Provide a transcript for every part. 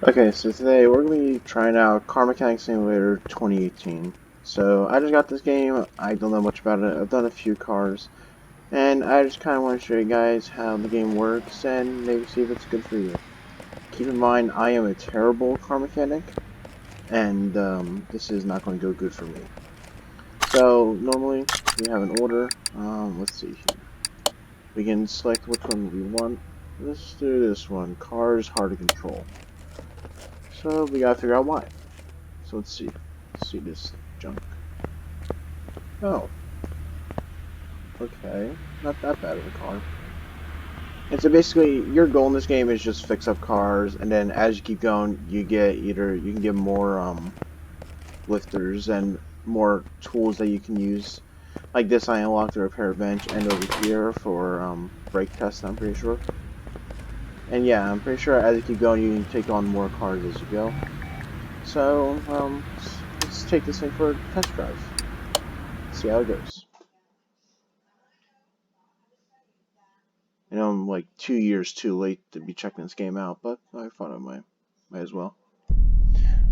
Okay, so today we're going to be trying out Car Mechanic Simulator 2018. So I just got this game, I don't know much about it, I've done a few cars, and I just kind of want to show you guys how the game works and maybe see if it's good for you. Keep in mind, I am a terrible car mechanic, and this is not going to go good for me. So normally we have an order, let's see here. We can select which one we want. Let's do this one, cars hard to control. So we gotta figure out why. So let's see. Let's see this junk. Oh, okay. Not that bad of a car. And so basically, your goal in this game is just fix up cars, and then as you keep going, you can get more lifters and more tools that you can use. Like this, I unlocked the repair bench, and over here for brake tests, I'm pretty sure. And yeah, I'm pretty sure as you keep going, you can take on more cars as you go. So let's take this thing for a test drive. See how it goes. You know, I'm like 2 years too late to be checking this game out, but I thought I might as well.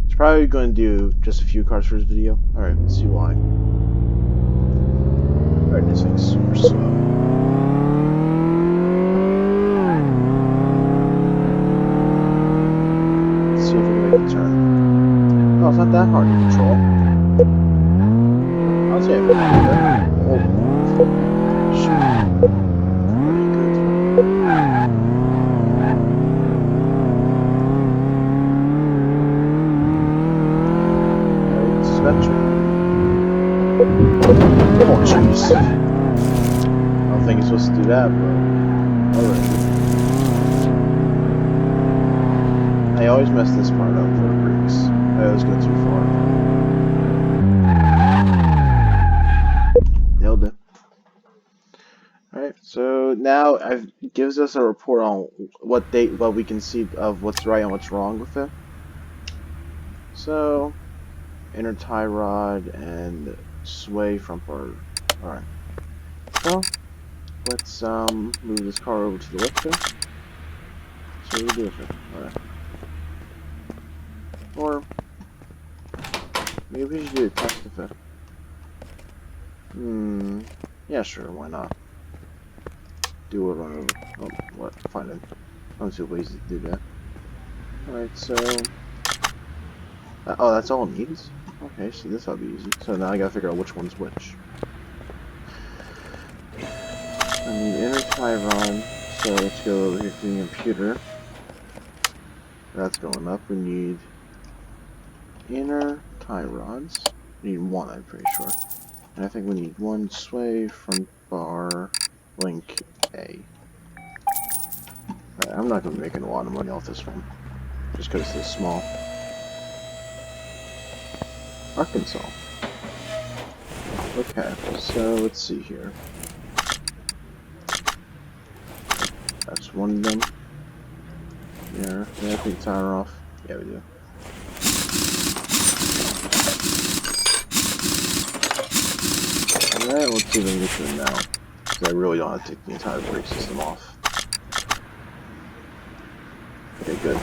It's probably going to do just a few cars for this video. Alright, let's see why. Alright, this thing's super slow. Let's see if we can make a turn. Oh, it's not that hard to control. I'll say I can do that. Oh, shoot. Pretty good. Alright, suspension. Oh, jeez. I don't think you're supposed to do that, but alright. I always mess this part up for the brakes. I always go too far. Nailed it. Alright, so now it gives us a report on what we can see of what's right and what's wrong with it. So, inner tie rod and sway front bar. Alright. So, let's move this car over to the lifter. So we do with it. Alright. Or maybe we should do a test of it. Yeah, sure, why not? Do it run over. Oh, what? Fine then. I'm too lazy to do that. Alright, so oh, that's all it needs? Okay, so this ought to be easy. So now I gotta figure out which one's which. I need inner tie rod, so let's go over here to the computer. That's going up. We need inner tie rods. We need one, I'm pretty sure. And I think we need one sway front bar link A. Alright, I'm not gonna be making a lot of money off this one. Just because it's small. Arkansas. Okay, so let's see here. That's one of them. Yeah, I take the tire off. Yeah, we do. Alright, let's see if we can get to it now. Because I really don't have to take the entire brake system off. Okay, good.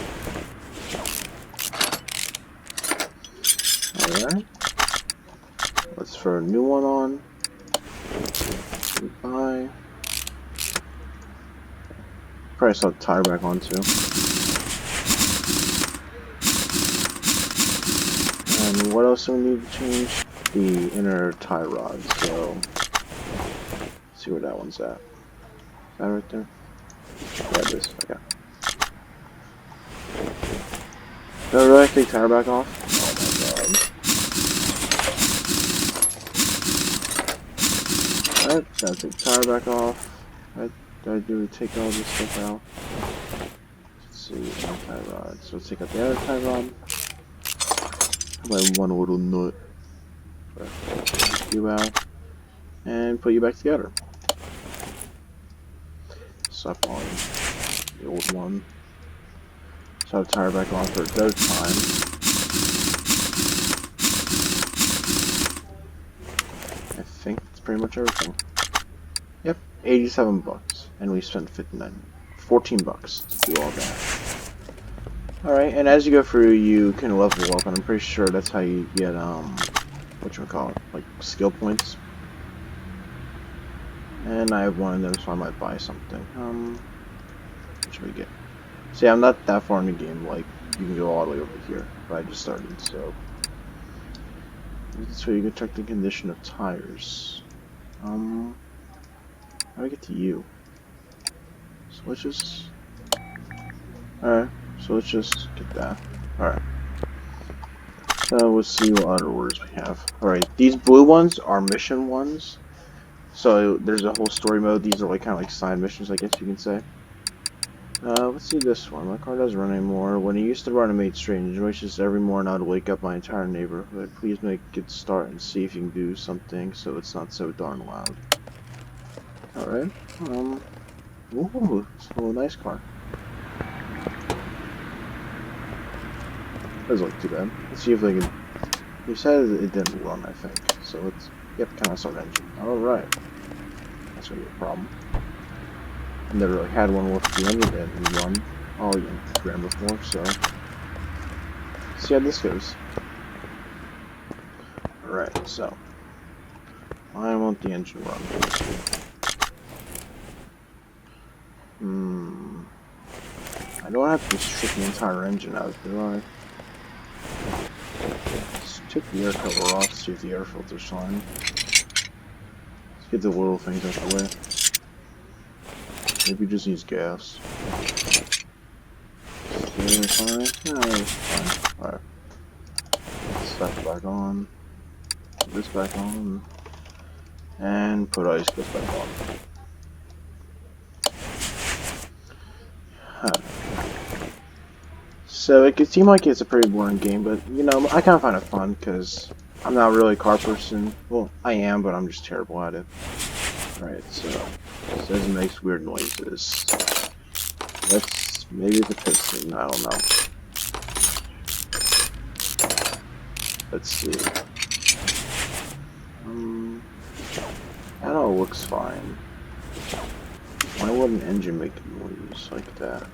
Alright. Let's throw a new one on. Goodbye. Probably saw the tire back on too. And what else do we need to change? The inner tie rod. So, let's see where that one's at. Is that right there? Yeah, it is. Okay. Do I really take the tire back off? Oh my god. Alright, gotta take the tire back off. I do take all this stuff out. Let's see, tie rod. So let's take out the other tie rod. Like one little nut. Take you out. And put you back together. Suck on the old one. So I'll tire back on for a third time. I think that's pretty much everything. Yep, 87 bucks. And we spent 14 bucks to do all that. Alright, and as you go through, you can level up, and I'm pretty sure that's how you get, whatchamacallit, like, skill points. And I have one of them, so I might buy something. What should we get? See, I'm not that far in the game, like, you can go all the way over here, but I just started, so. This way you can check the condition of tires. How do I get to you? So let's just... Alright, so let's just get that. Alright. So let's see what other orders we have. Alright, these blue ones are mission ones. So there's a whole story mode. These are like kind of like side missions, I guess you can say. Let's see this one. My car doesn't run anymore. When it used to run, it made strange noises every morning. I'd wake up my entire neighborhood. Please make it start and see if you can do something so it's not so darn loud. Alright. Ooh, it's a nice car. Doesn't look too bad. Let's see if they can... He said it didn't run, I think. So let's... You have to kind of start engine. Alright. That's gonna be a problem. I never really had one with the engine that didn't run. Oh, you ran before, so... Let's see how this goes. Alright, so... I want the engine run. I don't have to strip the entire engine out, do I? Let's take the air cover off, see if the air filter's fine. Let's get the little things out of the way. Maybe just use gas. Fine? No, it's fine. Alright. Slap it back on. Put this back on. And put ice clips back on. So it could seem like it's a pretty boring game, but you know, I kind of find it fun because I'm not really a car person. Well, I am, but I'm just terrible at it. Alright, so it says it makes weird noises. Let's maybe the piston. I don't know. Let's see. That all looks fine. Why would an engine make a noise like that?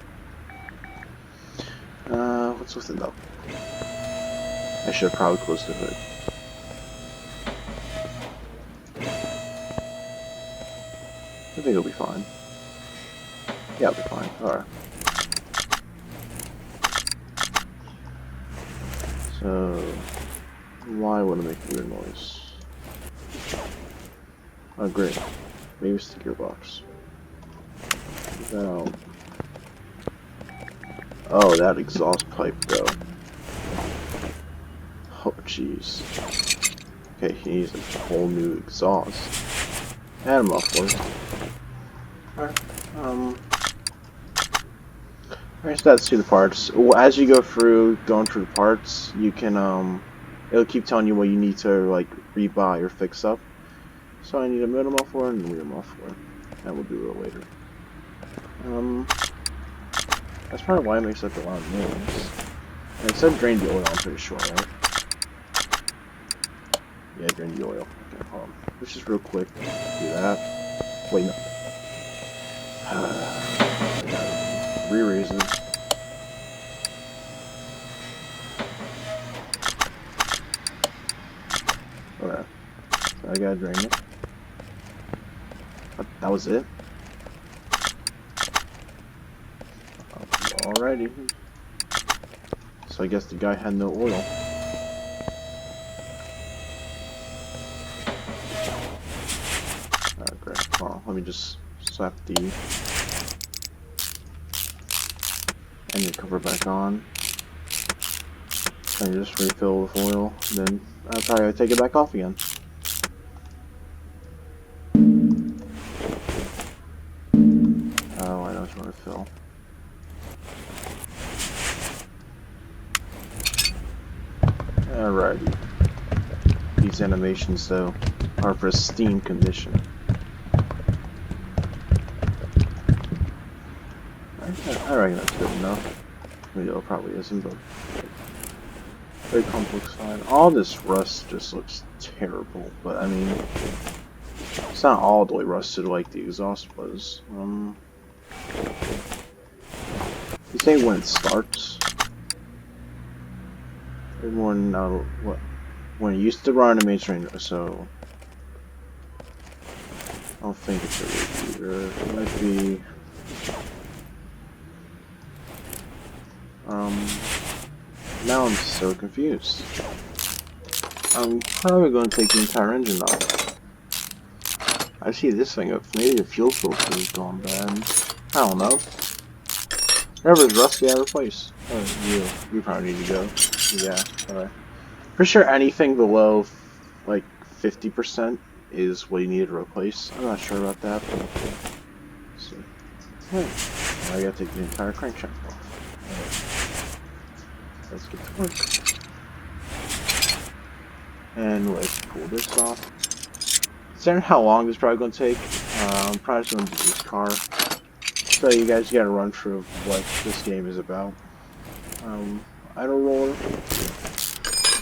What's with the note? I should have probably closed the hood. I think it'll be fine. Yeah, it'll be fine. Alright. So, why would it make a weird noise? Oh, great. Maybe it's the gearbox. Get that out. Oh, that exhaust pipe, though. Oh, jeez. Okay, he needs a whole new exhaust. And a muffler. Alright, alright, so that's through the parts. As you go through, going through the parts, you can, it'll keep telling you what you need to, like, rebuy or fix up. So I need a middle muffler and a rear muffler. And we'll do it later. That's probably why it makes such a lot of noise. And it said drain the oil, I'm pretty sure, right? Yeah, drain the oil. Okay, hold on. Let's just real quick do that. Wait, no. Re-raise it. Alright. So I gotta drain it. That was it? Alrighty. So I guess the guy had no oil. Alright, great. Well, let me just slap the engine cover back on. And just refill with oil. Then I'll probably take it back off again. Oh, I know it's going to refill. Alrighty. These animations, though, are pristine condition. I reckon that's good enough. Maybe it probably isn't, but very complex fine. All this rust just looks terrible, but I mean, it's not all the way rusted like the exhaust was. You say when it starts? when what when it used to run a main train, so I don't think it's a repeater. It might be now I'm so confused. I'm probably going to take the entire engine off. I see this thing up. Maybe the fuel filter is gone bad. I don't know. Whatever's rusty, I replace. Oh, you probably need to go. Yeah, alright. For sure, anything below like 50% is what you need to replace. I'm not sure about that, but so. Hey, now I gotta take the entire crankshaft off. Alright. Let's get to work. And let's pull this off. Considering how long this is probably going to take, I'm probably just going to do this car. So you guys get a run through of what this game is about. Idle roller.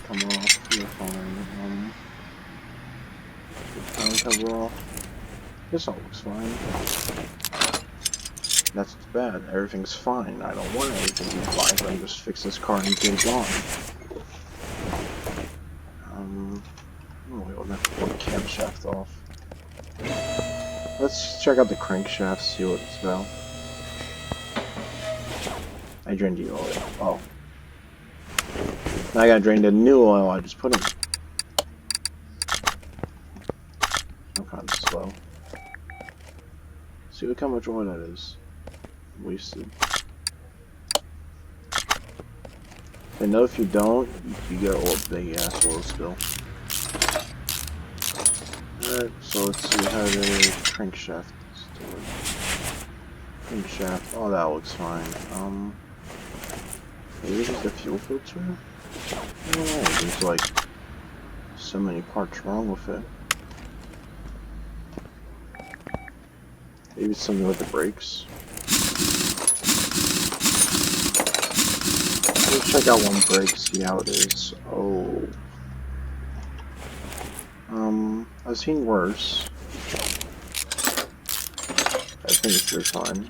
Come off. You're fine. Time cover off. This all looks fine. That's bad. Everything's fine. I don't want anything to be fine, so I can just fix this car and get it gone. We'll have to pull the camshaft off. Let's check out the crankshaft, see what it's about. I drained the oil. Oh. Now I gotta drain the new oil I just put in. I'm kind of slow. See look how much oil that is. Wasted. I know if you don't, you get a big ass oil spill. Alright, so let's see how the crankshaft is doing. Crankshaft, oh that looks fine. Maybe just the fuel filter? I don't know, there's like so many parts wrong with it. Maybe it's something with the brakes. Let's check out one brake, see how it is. Oh. I've seen worse. I think it's pretty fine.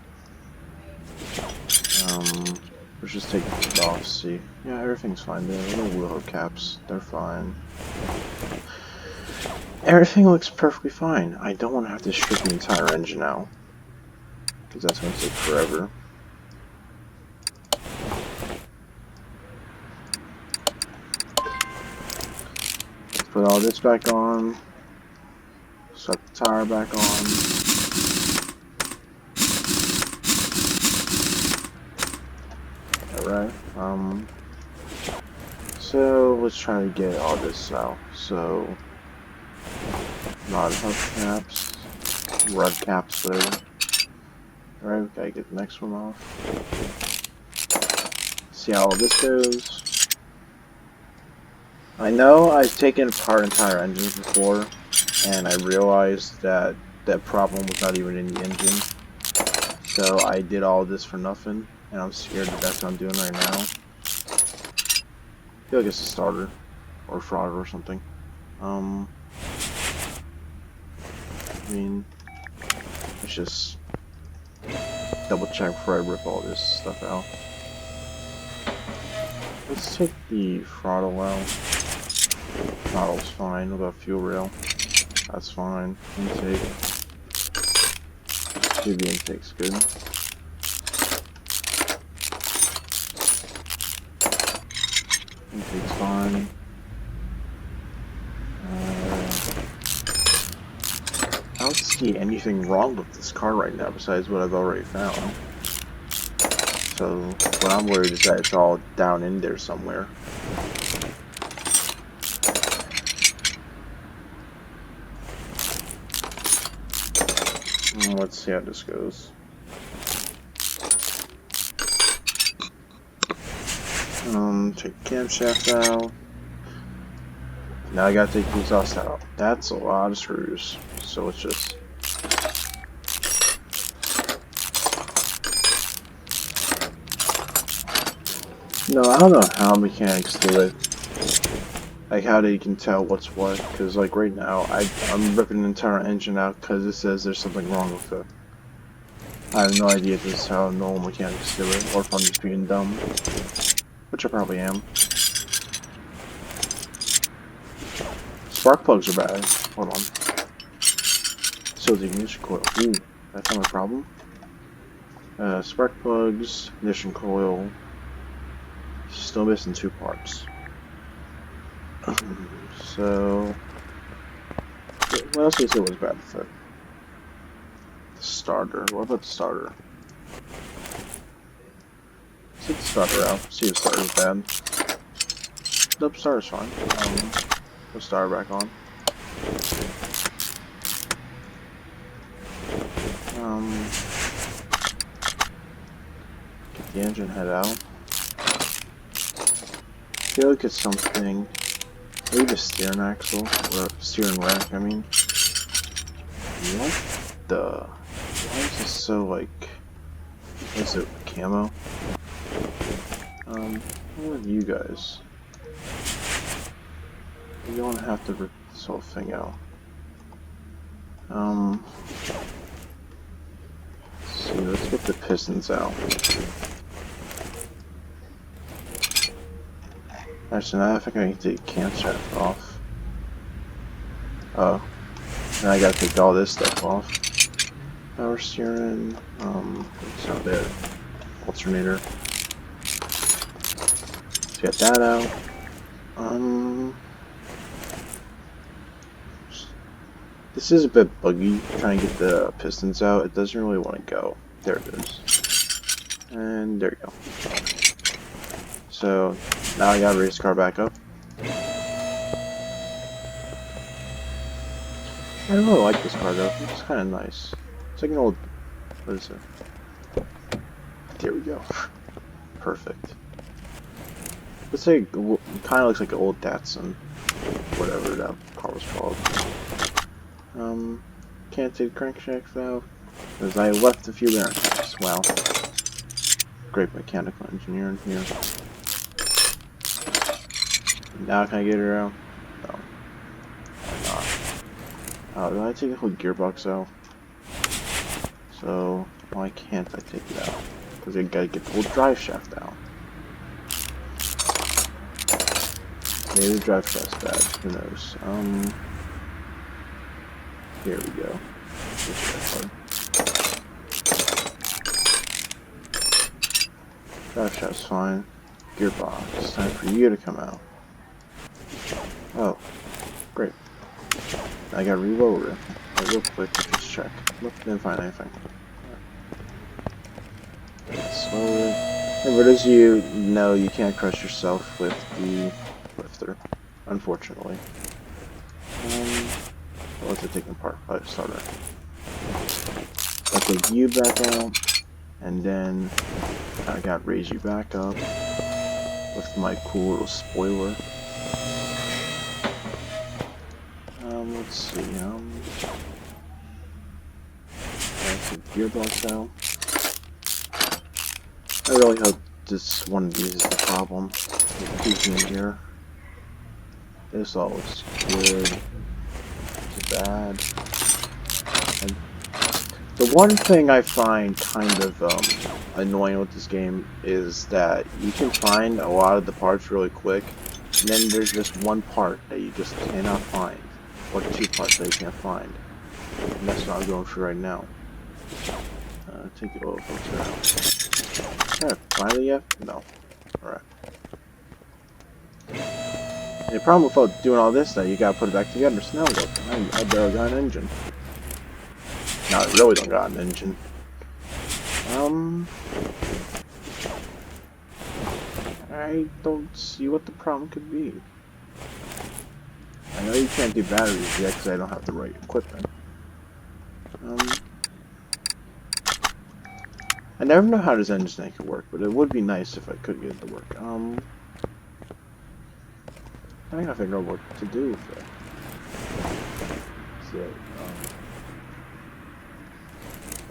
Let's just take it off, see. Yeah, everything's fine there. No wheel caps, they're fine. Everything looks perfectly fine. I don't want to have to strip the entire engine out, because that's going to take forever. Let's put all this back on. Set the tire back on. Alright, so let's try to get all this out. So, not hubcaps, rud caps, whatever. Alright, we gotta get the next one off. See how all this goes. I know I've taken apart entire engines before, and I realized that that problem was not even in the engine. So I did all this for nothing, and I'm scared that that's what I'm doing right now. I feel like it's a starter, or frogger or something. I mean, let's just double check before I rip all this stuff out. Let's take the throttle out. Throttle's fine. What about fuel rail? That's fine. Intake. The intake's good. Intake's fine. I don't see anything wrong with this car right now besides what I've already found. So what I'm worried is that it's all down in there somewhere. Let's see how this goes. Take the camshaft out. Now I gotta take the exhaust out. That's a lot of screws. So let's just... No, I don't know how mechanics do it. Like how they can tell what's what, because like right now I'm ripping the entire engine out because it says there's something wrong with it. I have no idea if this is how normal mechanics do it, or if I'm just being dumb, which I probably am. spark plugs are bad. Hold on. So the ignition coil. Ooh, I found a problem. Spark plugs, ignition coil. Still missing 2 parts. So, what else do you say was bad with it? The starter. What about the starter? Let's take the starter out. See if the starter's bad. Nope, starter's fine. Put the starter back on. Get the engine head out. Take a look at something. Maybe the steering axle, or steering rack, I mean. What the? Why is this so, like, is it camo? What with you guys? You're gonna have to rip this whole thing out. Let's see, let's get the pistons out. Actually, now I think I need to take the camshaft off. Oh. Now I gotta take all this stuff off. Power steering, it's not there. Alternator. Let's get that out. This is a bit buggy, trying to get the pistons out. It doesn't really want to go. There it is. And there you go. So, now I gotta raise the car back up. I don't really like this car though. It's kind of nice. It's like an old. What is it? There we go. Perfect. Let's say it kind of looks like an old Datsun, whatever that car was called. Can't take the crankshaft out because I left a few bearings. Wow. Great mechanical engineering here. Now can I get her out? No. Why not? Did I take the whole gearbox out? So, why can't I take it out? Because I gotta get the whole drive shaft out. Maybe the drive shaft's bad. Who knows? Here we go. Drive shaft's fine. Gearbox. It's time for you to come out. Oh, great. I gotta reload it. Real quick, just check. Nope, didn't find anything. Slow it. And but as you know, you can't crush yourself with the lifter, unfortunately. What's it taking apart? By the starter. I'll take you back out, and then I got raise you back up with my cool little spoiler. Let's see, that's the gearbox out. I really hope this one of these is the problem. Peeking in here. This all looks good. It's bad. And the one thing I find kind of annoying with this game is that you can find a lot of the parts really quick, and then there's just one part that you just cannot find. Or 2 parts that you can't find. And that's what I'm going through right now. Take the oil filter out. Can I find it yet? No. Alright. And the problem with doing all this, that you gotta put it back together. So now look, I barely got an engine. No, I really don't got an engine. I don't see what the problem could be. I know you can't do batteries yet because I don't have the right equipment. I never know how this engine thing could work, but it would be nice if I could get it to work. I gotta figure out what to do with it. So,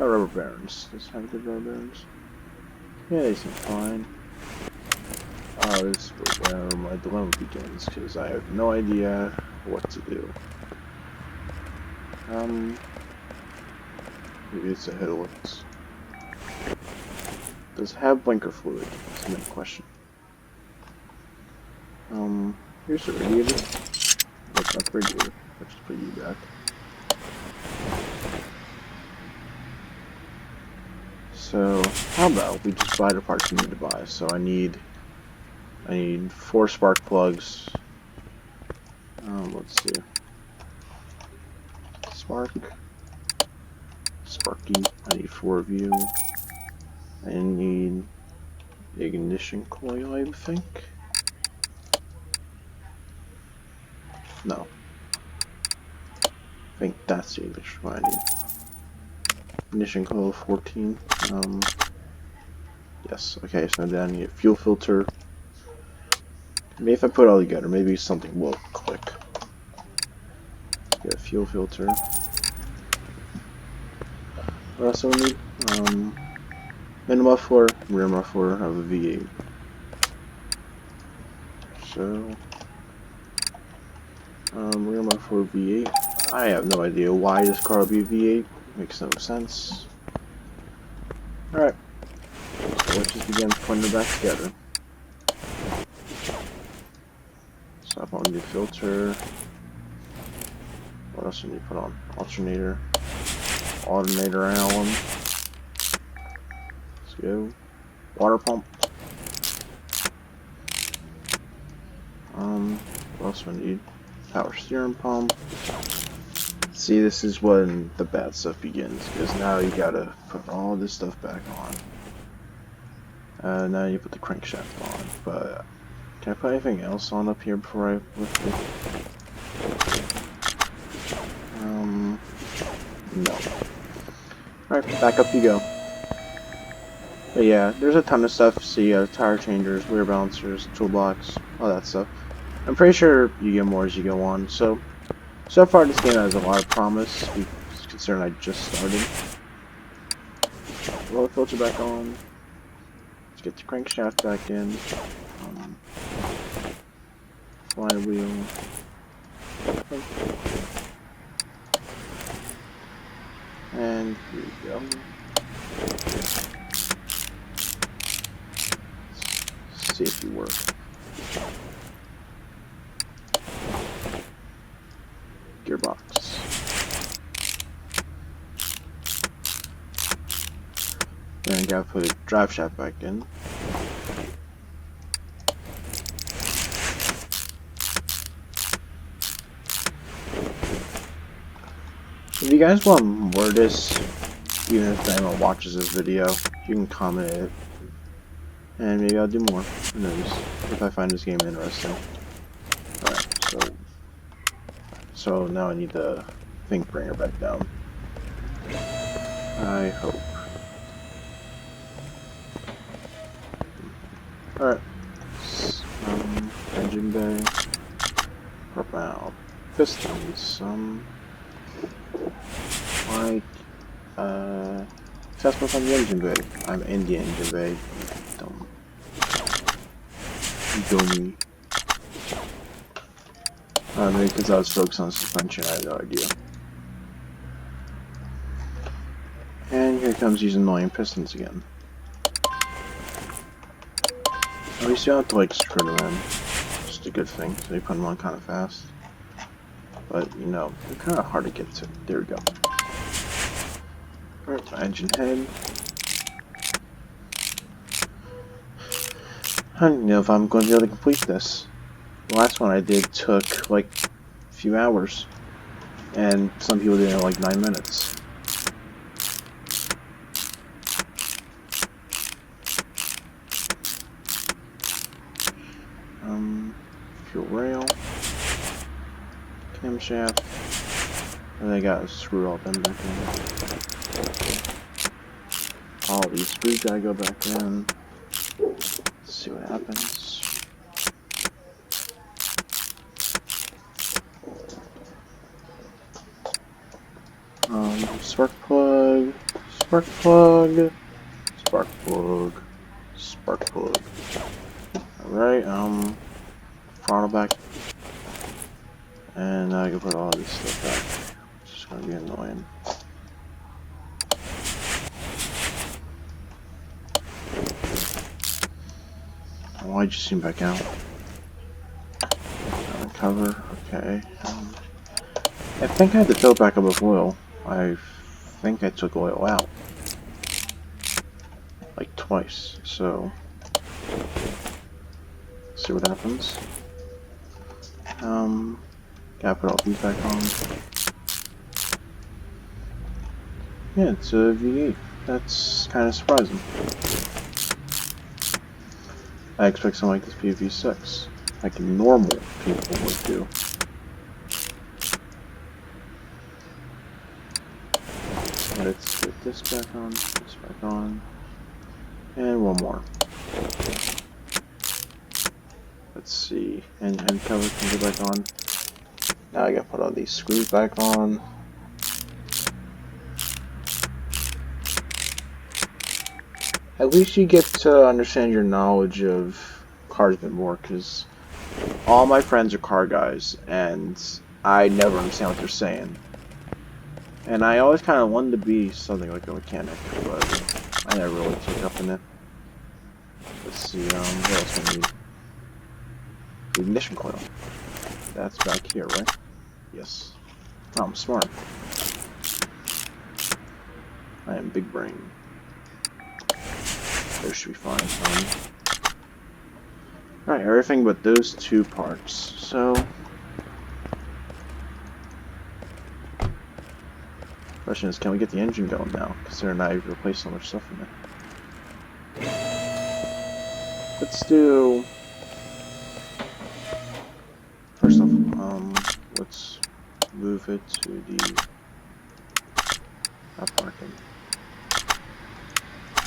rubber bearings. Does it have good rubber bearings? Yeah, they seem fine. Oh, this is where my dilemma begins, because I have no idea what to do. Maybe it's a headlights. Does it have blinker fluid? That's the main question. Here's the radiator. That's not pretty good, which is pretty bad. So how about we just buy the parts we need to buy? So I need 4 spark plugs. Let's see. Sparky. I need 4 of you. I need the ignition coil, I think. No. I think that's the ignition coil I need. Ignition coil 14. Yes. Okay, so then I need a fuel filter. Maybe if I put it all together, maybe something will click. Get a fuel filter. What else do we need? Main muffler, rear muffler of a V8. So, rear muffler V8. I have no idea why this car will be a V8. Makes no sense. Alright, so let's just begin putting it back together. Stop on the filter. What else do we need to put on? Alternator. Alternator Allen. Let's go. Water pump. What else do we need? Power steering pump. See, this is when the bad stuff begins, because now you gotta put all this stuff back on. Now you put the crankshaft on, but can I put anything else on up here before I lift it? No. Alright, back up you go. But yeah, there's a ton of stuff. See, tire changers, rear balancers, toolbox, all that stuff. I'm pretty sure you get more as you go on. So far this game has a lot of promise, considering I just started. Roll the filter back on. Let's get the crankshaft back in. Flywheel. And here we go. Safety work. Gearbox. Then I gotta put the drive shaft back in. If you guys want more of this, even if anyone watches this video, you can comment it. And maybe I'll do more. Who knows? If I find this game interesting. Alright, so now I need the thing bringer back down. I hope. Alright. Engine bay. Propel. Pistons. Test what's on the engine bay. I'm in the engine bay. Don't. Dummy. Maybe because I was focused on suspension, I had no idea. And here comes these annoying pistons again. At least you don't have to like screw them in. Just a good thing. So you put them on kind of fast. But you know, they're kind of hard to get to. There we go. Alright, engine head. I don't know if I'm going to be able to complete this. The last one I did took like a few hours, and some people did it in like 9 minutes. Fuel rail, camshaft, and I got to screw all them back in. All these screws gotta go back in. Let's see what happens. Spark plug, spark plug, spark plug, spark plug. Alright, throttle back. And now I can put all this stuff back. It's just gonna be annoying. Why'd you zoom back out? Cover, Okay. I think I had to fill it back up with oil. I think I took oil out. Like twice. So, see what happens. Gotta put all these back on. Yeah, it's a V8. That's kind of surprising. I expect something like this to be a V6, like normal people would do. Let's get this back on, and one more. Let's see, and cover can go back on. Now I gotta put all these screws back on. At least you get to understand your knowledge of cars a bit more, because all my friends are car guys, and I never understand what they're saying. And I always kind of wanted to be something like a mechanic, but I never really took up in it. Let's see, what else we need? The ignition coil. That's back here, right? Yes. Oh, I'm smart. I am big brain. There should be fine. Alright, everything but those two parts. So, question is, can we get the engine going now? Considering I replaced so much stuff in it. Let's do. First off, let's move it to the parking.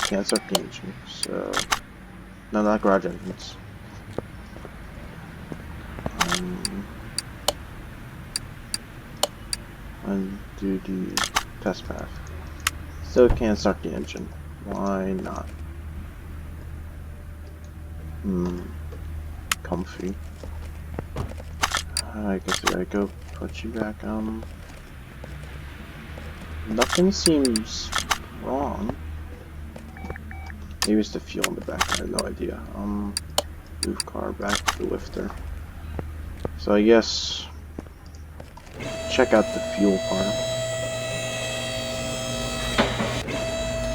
Can't start the engine, so no, not garage engines. Undo the test path. Still can't start the engine. Why not? Comfy. I guess I gotta go put you back. Nothing seems wrong. Maybe it's the fuel in the back. I have no idea. Move car back to the lifter. So I guess check out the fuel part.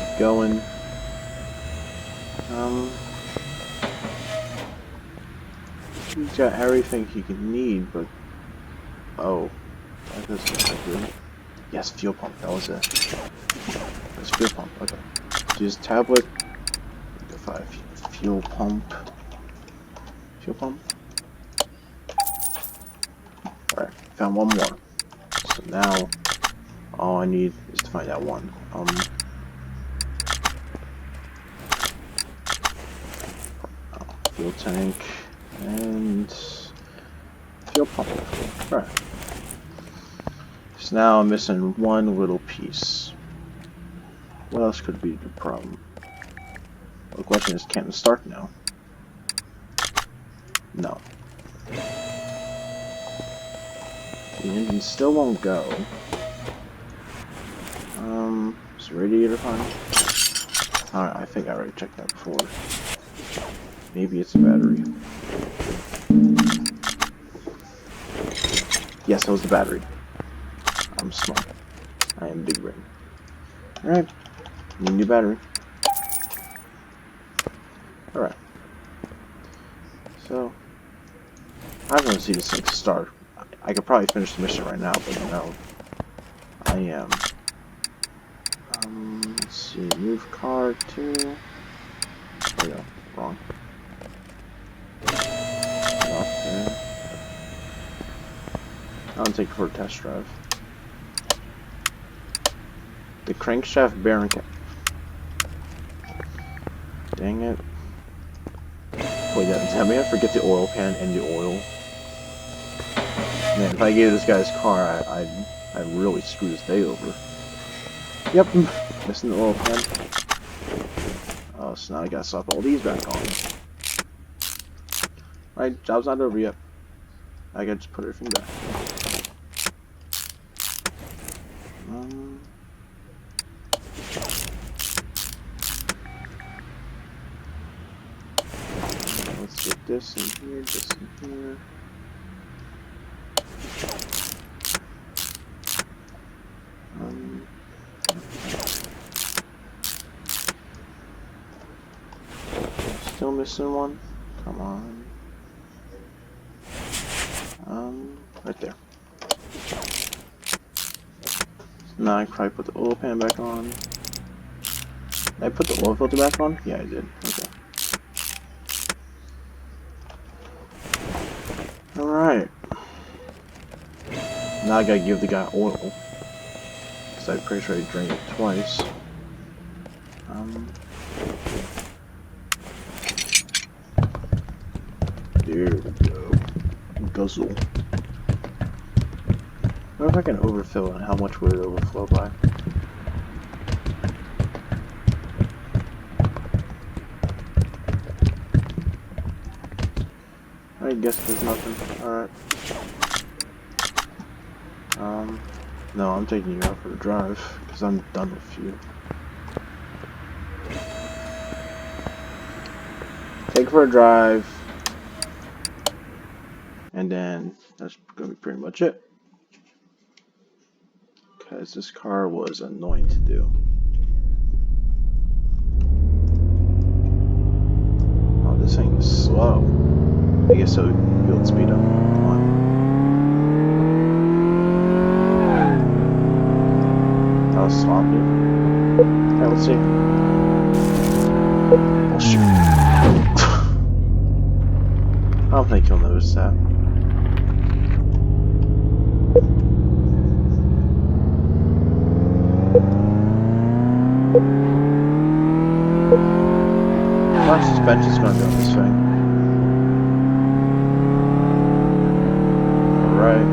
Keep going. He's got everything he can need, but oh, that doesn't look like good. Yes, fuel pump. That was it. That's fuel pump. Okay. Use tablet. Go 5. Fuel pump. Fuel pump. Alright, found one more. So now, all I need is to find that one. Fuel tank and fuel pump. Alright. So now I'm missing one little piece. What else could be the problem? Well, the question is, can it start now? No. The engine still won't go. Is the radiator fine? Alright, I think I already checked that before. Maybe it's a battery. Yes, it was the battery. I'm smart. I am big brain. Alright. Need a new battery. Alright. So, I want to see this thing start. I could probably finish the mission right now, but no. I am. Let's see. Move car to. Oh yeah, wrong. I'll take it for a test drive. The crankshaft bearing cap. Dang it. Wait, tell me I forget the oil pan and the oil. Man, if I gave this guy's car, I'd really screw this day over. Yep, missing the oil pan. Oh, so now I gotta slap all these back on. Alright, job's not over yet. I gotta just put everything back. Let's get this in here, this in here. Still missing one? Come on. Right there. Now I probably put the oil pan back on. Did I put the oil filter back on? Yeah, I did. Okay. Alright. Now I gotta give the guy oil. Because I'm pretty sure I drained it twice. There we go. Guzzle. I wonder if I can overfill and how much would it overflow by. I guess there's nothing. Alright. No, I'm taking you out for a drive, because I'm done with you. Take for a drive. And then, that's gonna be pretty much it. Because this car was annoying to do. Oh, this thing is slow. I guess so you'll be able to speed up. Come on. That was sloppy. Alright, let's see. Oh shoot. I don't think you'll notice that. My suspension's gonna be on this thing. Alright.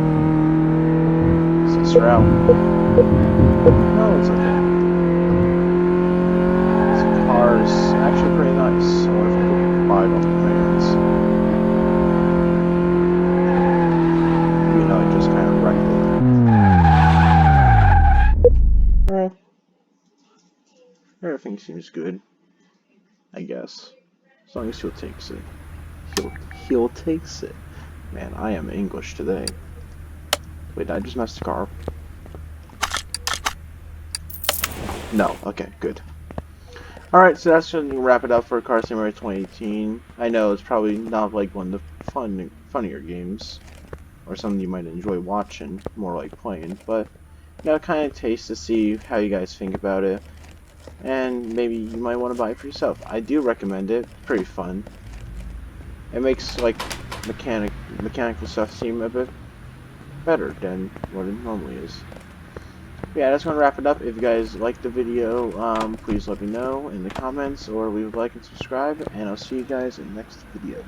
Is this route? No, it's okay. This car is actually pretty nice. I wonder if I could buy it off the fans. Even though I just kind of wrecked it. Alright. Everything seems good. I guess. As long as he'll takes it. He'll takes it. Man, I am English today. Wait, did I just mess the car up? No. Okay, good. Alright, so that's going to wrap it up for Car Simulator 2018. I know it's probably not like one of the funnier games, or something you might enjoy watching, more like playing, but you know, kind of taste to see how you guys think about it, and maybe you might want to buy it for yourself. I do recommend it. Pretty fun. It makes like mechanical stuff seem a bit better than what it normally is. But yeah, that's going to wrap it up. If you guys liked the video, please let me know in the comments or leave a like and subscribe, and I'll see you guys in the next video.